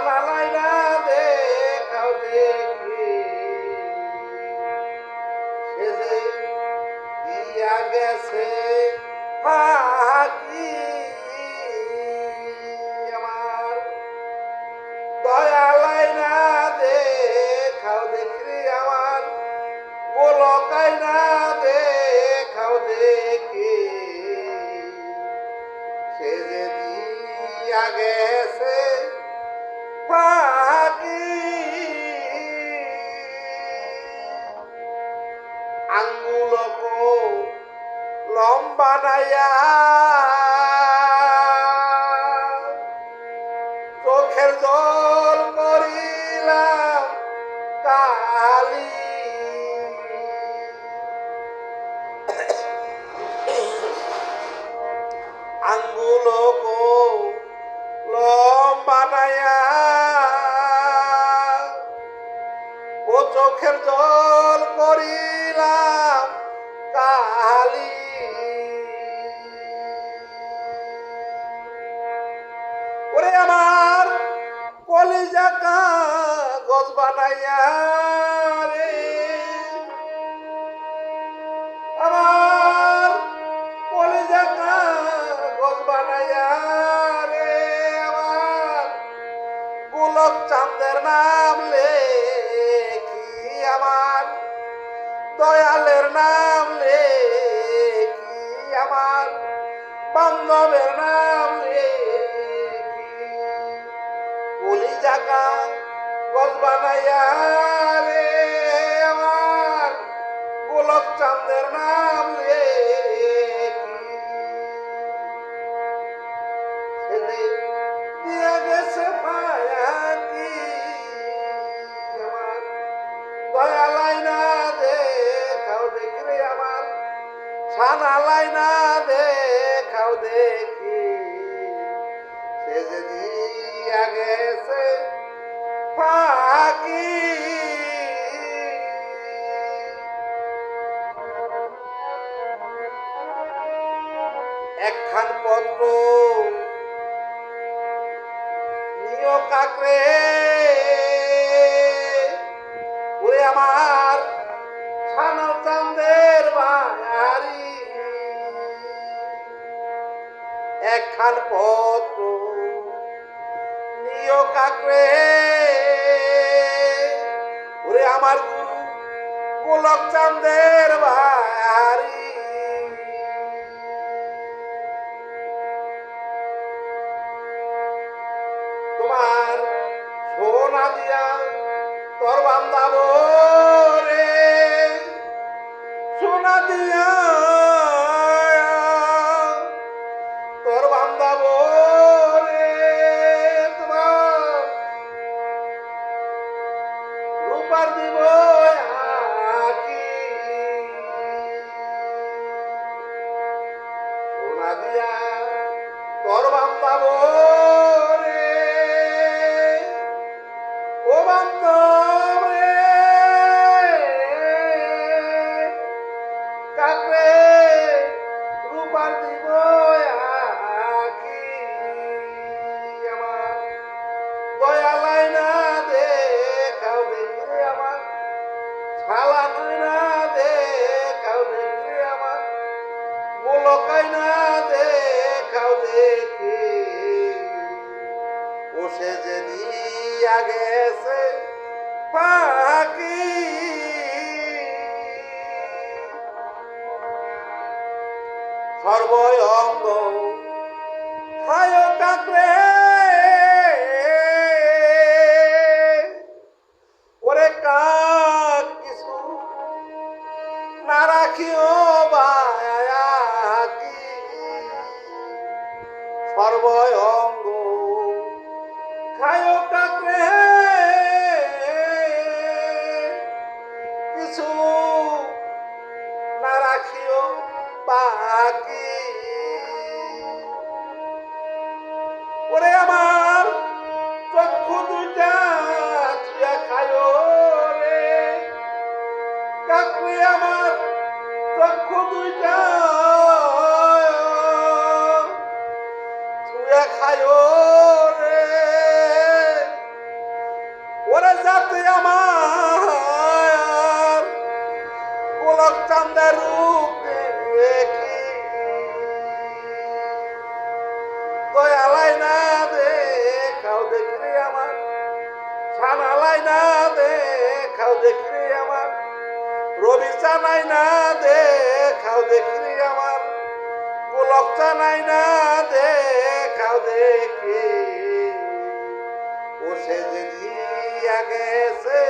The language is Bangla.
ছানা লাইনা দেখাও দেখি সে যে দিয়া গেছে ফাঁকি আমার দয়া লাইনা দেখাও দেখি আমার গোলকাইনা দেখাও দেখি সে যে দিয়া গেছে ফাঁকি আঙ্গুলকো লম্বা নাইয়া চোখের জল করিলাম কালি আঙ্গুলকো লম্বা নাইয়া ও চোখের জল করিলাম কালি ওরে আমার কলিজা কাগজ বানাইয়া রে আমার কলিজা কাগজ বানাইয়া রে আমার গোলক চাঁদের নাম লেখি আমার দয়ালের নাম লেখি আমার বান্ধবের নাম লেখি কলিজা কাগজ বানাইয়া রে আমার গোলক চাঁদের নাম লেখি ছেলে দিয়ে গেছে ফাঁকি আমার দয়া লাইনা দেখাও দেখি রে আমার ছানা লাইনা দেখাও দেখি সে যে দিয়া গেছে ফাঁকি একখান পত্র নিও কাকরে ওরে আমার ছানা চাঁদের বাড়ি একখান পত্র নিও কাকরে ওরে আমার গুরু গোলক চাঁদের বাড়ি তোমার সোনা দিয়া তোর বান্ধাবো রে সোনা দিয়া তোর বান্ধাবো রে তোমার রূপার দিব আঁকি সোনা দিয়া তোর বান্ধাবো রে ও বান্ধব রে কাকরে রূপার দিব আঁকি আমার দয়া লাইনা দেখাও দেখি রে আমার ছালা লাইনা দেখাও দেখি রে আমার গোলকাইনা দেখাও দেখি ও সে যে দিয়া গেছে ফাঁকি সর্বঙ্গ খায় কাকরে ওরে কাক কিছু না রাখিও বাকি সর্বঙ্গ খায় কাকরে কিছু না রাখিও বাকি ওরে আমার চক্ষু দুইটা তুইয়া খায় রে কাকরে আমার চক্ষু দুইটা তুইয়া খায় রে সানালাই না দেখাও দেখি রে আমার, রবি চানাই না দেখাও দেখি রে আমার, গোলক চানাই না দেখাও দেখি, ও সে যে জিয়া গেছে